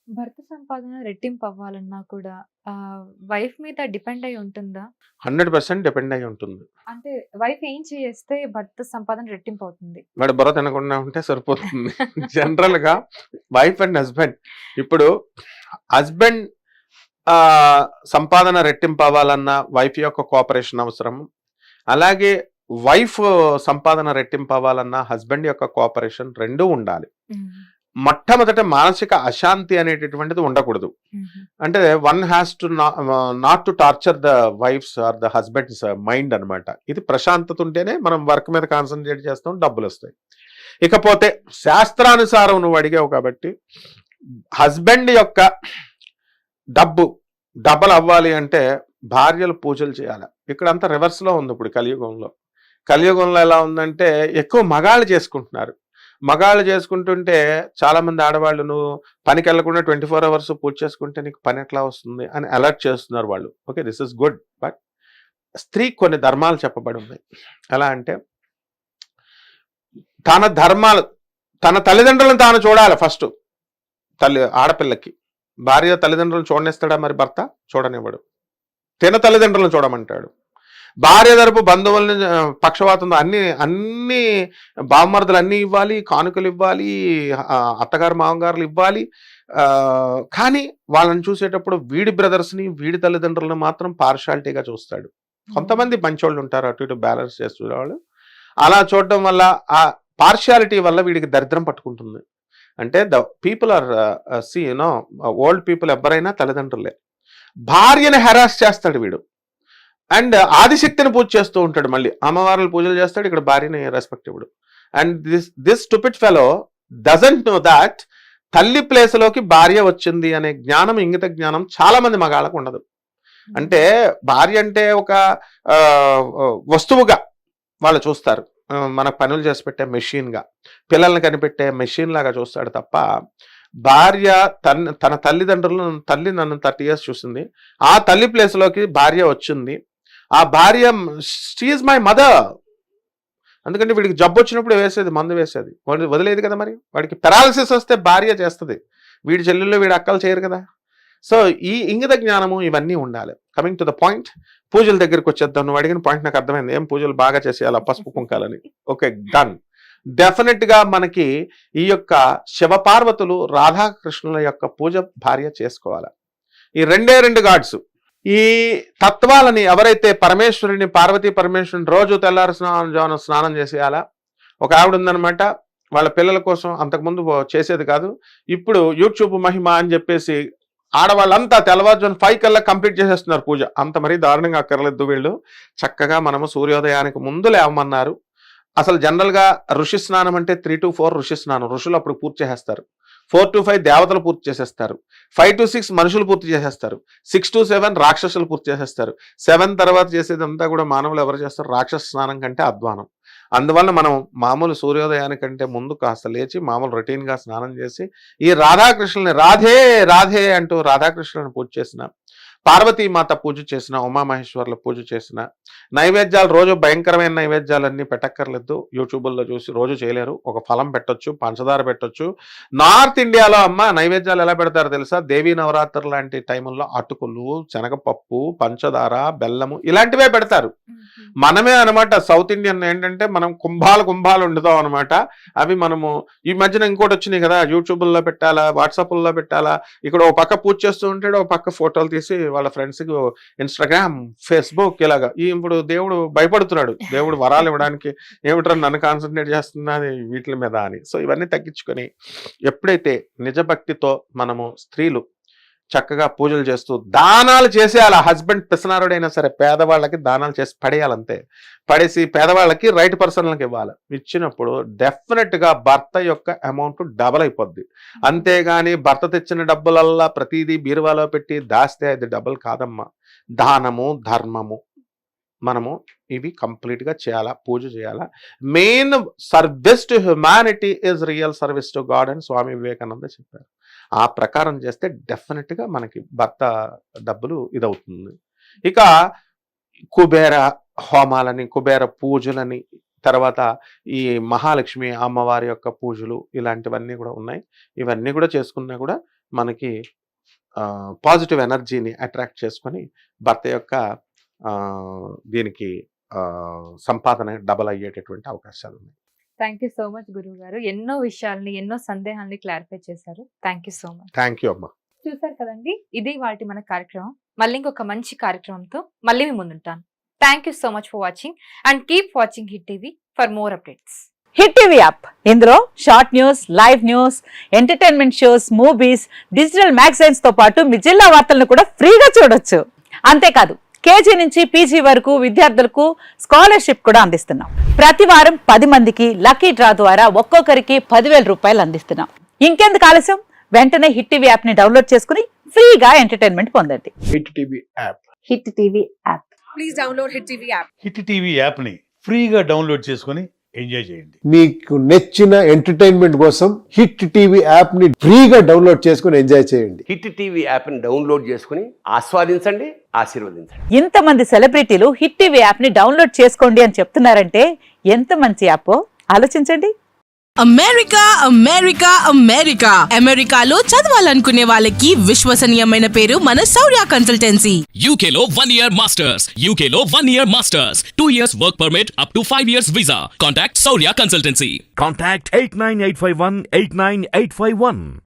భర్త సంపాదన రెట్టింపు అవ్వాలన్నా కూడా వైఫ్ మీద డిపెండ్ అయ్యి ఉంటుందా? 100% డిపెండ్ అయ్యి ఉంటుంది. అంటే వైఫ్ ఏం చేస్తే భర్త సంపాదన రెట్టింపు అవుతుంది? వాడు బుర్ర తినకుండా ఉంటే సరిపోతుంది. జనరల్‌గా వైఫ్ అండ్ హస్బెండ్ ఇప్పుడు హస్బెండ్ సంపాదన రెట్టింపు అవ్వాలన్నా వైఫ్ యొక్క కోఆపరేషన్ అవసరం. అలాగే వైఫ్ సంపాదన రెట్టింపు అవ్వాలన్నా హస్బెండ్ యొక్క కోఆపరేషన్ 2 ఉండాలి. మొట్టమొదట మానసిక అశాంతి అనేటటువంటిది ఉండకూడదు. అంటే one has to not to torture the wife's or the husband's mind అన్నమాట. ఇది ప్రశాంతత ఉంటేనే మనం వర్క్ మీద కాన్సన్ట్రేట్ చేస్తాం, డబ్బులు వస్తాయి. ఇకపోతే శాస్త్రానుసారం నువ్వు అడిగావు కాబట్టి హస్బెండ్ యొక్క డబ్బులు అవ్వాలి అంటే భార్యలు పూజలు చేయాలి. ఇక్కడంతా రివర్స్ లో ఉంది. ఇప్పుడు కలియుగంలో ఎలా ఉందంటే ఎక్కువ మగాళ్ళు చేసుకుంటున్నారు. మగాళ్ళు చేసుకుంటుంటే చాలా మంది ఆడవాళ్ళు నువ్వు పనికి వెళ్లకుండా 24 hours పూజ చేసుకుంటే నీకు పని ఎట్లా వస్తుంది అని అలర్ట్ చేస్తున్నారు వాళ్ళు. Okay, this is good. But స్త్రీ కొన్ని ధర్మాలు చెప్పబడి ఉన్నాయి. ఎలా అంటే తన ధర్మాలు, తన తల్లిదండ్రులను తాను చూడాలి. ఫస్ట్ ఆడపిల్లకి భార్య తల్లిదండ్రులను చూడనిస్తాడా? మరి భర్త చూడనివ్వడు. తిన తల్లిదండ్రులను చూడమంటాడు. భార్య తరపు బంధువులని పక్షవాతంతో అన్ని బావమరుదులు అన్నీ ఇవ్వాలి, కానుకలు ఇవ్వాలి, అత్తగారు మామగారులు ఇవ్వాలి. కానీ వాళ్ళని చూసేటప్పుడు వీడి బ్రదర్స్ని వీడి తల్లిదండ్రులను మాత్రం పార్షాలిటీగా చూస్తాడు. కొంతమంది మంచోళ్ళు ఉంటారు, అటు ఇటు బ్యాలెన్స్ చేసేవాళ్ళు. అలా చూడడం వల్ల ఆ పార్షాలిటీ వల్ల వీడికి దరిద్రం పట్టుకుంటుంది. అంటే the people or old people ఎవరైనా తల్లిదండ్రులే. భార్యని హెరాస్ చేస్తాడు వీడు. అండ్ ఆదిశక్తిని పూజ చేస్తూ ఉంటాడు. మళ్ళీ అమ్మవార్లు పూజలు చేస్తాడు, ఇక్కడ భార్యని రెస్పెక్ట్ ఇవ్వడు. And this stupid fellow doesn't know that తల్లి ప్లేస్లోకి భార్య వచ్చింది అనే జ్ఞానం, ఇంగిత జ్ఞానం చాలా మంది మగాళ్ళకు ఉండదు. అంటే భార్య అంటే ఒక వస్తువుగా వాళ్ళు చూస్తారు. మన పనులు చేసి పెట్టే మెషిన్గా, పిల్లల్ని కనిపెట్టే మెషిన్ లాగా చూస్తాడు తప్ప భార్య తన తల్లిదండ్రులను, తల్లి నన్ను 30 years చూసింది, ఆ తల్లి ప్లేస్లోకి భార్య వచ్చింది. ఆ భార్య షీఈ్ మై మదర్. ఎందుకంటే వీడికి జబ్బు వచ్చినప్పుడు వేసేది, మందు వేసేది, వాడు వదిలేదు కదా. మరి వాడికి పెరాలసిస్ వస్తే భార్య చేస్తుంది, వీడి చెల్లెళ్ళు వీడి అక్కలు చేయరు కదా. సో ఈ ఇంగిత జ్ఞానము ఇవన్నీ ఉండాలి. కమింగ్ టు ద పాయింట్, పూజల దగ్గరికి వచ్చేద్దాం. నువ్వు అడిగిన పాయింట్ నాకు అర్థమైంది. ఏం పూజలు బాగా చేసేయాలి, పసుపు కుంకాలని. Okay, done. డెఫినెట్ గా మనకి ఈ యొక్క శివపార్వతులు రాధాకృష్ణుల యొక్క పూజ భార్య చేసుకోవాలి. ఈ రెండు గాడ్స్, ఈ తత్వాలని ఎవరైతే పరమేశ్వరుని, పార్వతీ పరమేశ్వరుని రోజు తెల్లారి స్నానం చేసేయాలా. ఒక ఆవిడ ఉందనమాట, వాళ్ళ పిల్లల కోసం అంతకుముందు చేసేది కాదు, ఇప్పుడు యూట్యూబ్ మహిమ అని చెప్పేసి ఆడవాళ్ళంతా తెల్లవారుజామున 5 కల్లా కంప్లీట్ చేసేస్తున్నారు పూజ. అంత మరీ దారుణంగా అక్కర్లేదు. వీళ్ళు చక్కగా మనము సూర్యోదయానికి ముందు లేవమన్నారు. అసలు జనరల్గా ఋషి స్నానం అంటే 3 to 4 ఋషి స్నానం, ఋషులు అప్పుడు పూర్తి చేసేస్తారు. 4 to 5 దేవతలు పూర్తి చేసేస్తారు. 5 to 6 మనుషులు పూర్తి చేసేస్తారు. 6 to 7 రాక్షసులు పూర్తి చేసేస్తారు. 7 తర్వాత చేసేదంతా కూడా మానవులు ఎవరు చేస్తారు? రాక్షస స్నానం కంటే అధ్వానం. అందువల్ల మనం మామూలు సూర్యోదయానికంటే ముందు కాస్త లేచి మామూలు రొటీన్గా స్నానం చేసి ఈ రాధాకృష్ణుల్ని రాధే రాధే అంటూ రాధాకృష్ణులను పూజ చేసిన, పార్వతీమాత పూజ చేసిన, ఉమామహేశ్వర్ల పూజ చేసిన, నైవేద్యాలు రోజు భయంకరమైన నైవేద్యాలన్నీ పెట్టక్కర్లేదు. యూట్యూబ్లో చూసి రోజు చేయలేరు. ఒక ఫలం పెట్టొచ్చు, పంచదార పెట్టొచ్చు. నార్త్ ఇండియాలో అమ్మ నైవేద్యాలు ఎలా పెడతారో తెలుసా? దేవీ నవరాత్రి లాంటి టైముల్లో అటుకులు, శనగపప్పు, పంచదార, బెల్లము ఇలాంటివే పెడతారు. మనమే అనమాట సౌత్ ఇండియన్ ఏంటంటే మనం కుంభాలు వండుతాం అనమాట. అవి మనము ఈ మధ్యన ఇంకోటి వచ్చినాయి కదా, యూట్యూబ్లో పెట్టాలా, వాట్సాప్లో పెట్టాలా. ఇక్కడ ఒక పక్క పూజ చేస్తూ ఉంటాడు, ఒక పక్క ఫోటోలు తీసి వాళ్ళ ఫ్రెండ్స్కి ఇన్స్టాగ్రామ్, ఫేస్బుక్ ఇలాగా. ఇప్పుడు దేవుడు భయపడుతున్నాడు, దేవుడు వరాలు ఇవ్వడానికి ఏమిట్రా నన్ను కాన్సన్ట్రేట్ చేస్తున్నది వీటి మీద అని. సో ఇవన్నీ తగ్గించుకొని ఎప్పుడైతే నిజభక్తితో మనము స్త్రీలు చక్కగా పూజలు చేస్తూ దానాలు చేసేయాలి. హస్బెండ్ పిసనారుడైనా సరే పేదవాళ్ళకి దానాలు చేసి పడేయాలంతే. పడేసి పేదవాళ్ళకి రైట్ పర్సన్లకు ఇవ్వాలి. ఇచ్చినప్పుడు డెఫినెట్గా భర్త యొక్క అమౌంట్ డబల్ అయిపోద్ది. అంతేగాని భర్త తెచ్చిన డబ్బులల్లా ప్రతిదీ బీరువాలో పెట్టి దాస్తే అది డబల్ కాదమ్మా. దానము, ధర్మము మనము ఇవి కంప్లీట్గా చేయాలా, పూజ చేయాలా. Main service to humanity is real service to God అని స్వామి వివేకానంద చెప్పారు. ఆ ప్రకారం చేస్తే డెఫినెట్గా మనకి భర్త డబ్బులు ఇదవుతుంది. ఇక కుబేర హోమాలని, కుబేర పూజలని, తర్వాత ఈ మహాలక్ష్మి అమ్మవారి యొక్క పూజలు ఇలాంటివన్నీ కూడా ఉన్నాయి. ఇవన్నీ కూడా చేసుకున్నా కూడా మనకి పాజిటివ్ ఎనర్జీని అట్రాక్ట్ చేసుకొని భర్త యొక్క దీనికి సంపాదన డబల్ అయ్యేటటువంటి అవకాశాలు ఉన్నాయి. థ్యాంక్ యూ సో మచ్ గురువు గారు. ఎన్నో విషయాల్ని, ఎన్నో సందేహాల్ని క్లారిఫై చేశారు. Thank you so much. Thank you అమ్మా. చూసారు కదండి, ఇది వాటి మన కార్యక్రమం. మళ్ళీ ఇంకొక మంచి కార్యక్రమంతో మళ్ళీ మీ ముందుంటాను. Thank you so much for watching and keep watching hit TV for more updates. Hit TV app, ఇందులో short news, live news, entertainment shows, movies, digital magazines తో పాటు మీ జిల్లా వార్తలను కూడా ఫ్రీగా చూడొచ్చు. అంతేకాదు, కేజీ నుంచి పీజీ వరకు విద్యార్థులకు స్కాలర్షిప్ కూడా అందిస్తున్నాం. ప్రతి వారం 10 మందికి లక్కీ డ్రా ద్వారా ఒక్కొక్కరికి 10,000 రూపాయలు అందిస్తున్నాం. ఇంకెందుకు ఆలస్యం, వెంటనే హిట్ టీవీ యాప్ ని డౌన్లోడ్ చేసుకుని ఫ్రీగా ఎంటర్టైన్మెంట్ పొందండి. Hit TV app. Hit TV app. Please download Hit TV app. Hit TV యాప్ని ఫ్రీగా డౌన్లోడ్ చేసుకొని ఎంజాయ్ చేయండి. మీకు నచ్చిన ఎంటర్టైన్మెంట్ కోసం హిట్ టీవీ యాప్ ని ఫ్రీగా డౌన్లోడ్ చేసుకుని ఎంజాయ్ చేయండి. హిట్ టీవీ యాప్ని డౌన్లోడ్ చేసుకుని ఆస్వాదించండి, ఆశీర్వదించండి. ఇంతమంది సెలబ్రిటీలు హిట్ టీవీ యాప్ ని డౌన్లోడ్ చేసుకోండి అని చెప్తున్నారంటే ఎంత మంచి యాప్ ఆలోచించండి. అమెరికా అమెరికా అమెరికా అమెరికాలో చదవాలనుకునే వాళ్ళకి విశ్వసనీయమైన పేరు మన శౌర్య consultancy. UK Law 1 Year Masters. UK Law 1 Year Masters. 2 years work permit up to 5 years visa. Contact Saurya Consultancy. Contact 89851 89851.